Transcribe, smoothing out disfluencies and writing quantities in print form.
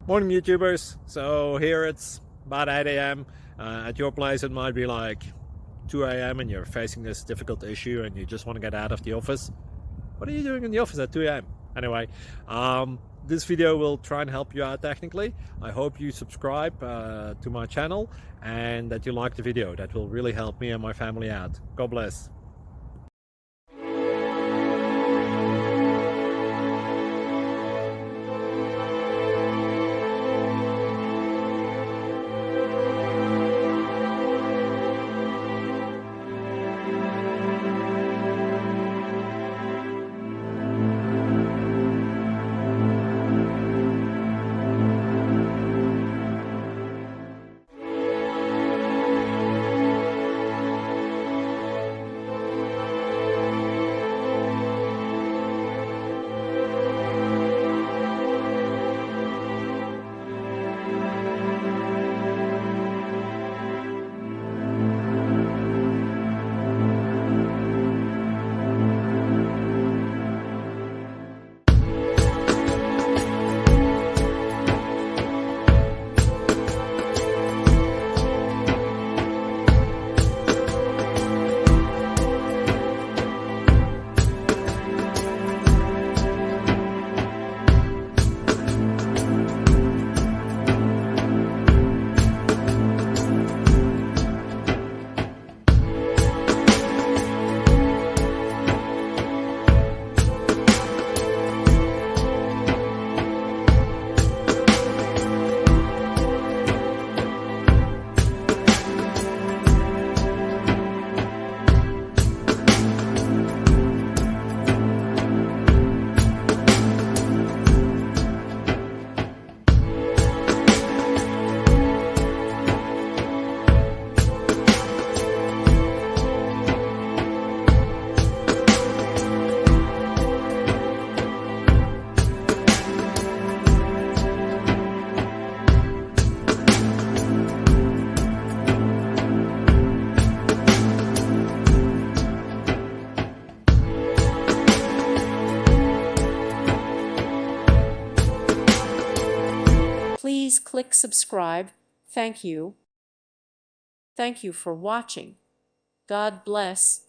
Morning YouTubers. So here it's about 8 a.m. At your place it might be like 2 a.m. and you're facing this difficult issue and you just want to get out of the office. What are you doing in the office at 2 a.m.? Anyway, this video will try and help you out technically. I hope you subscribe to my channel and that you like the video. That will really help me and my family out. God bless. Please click subscribe. Thank you. Thank you for watching. God bless.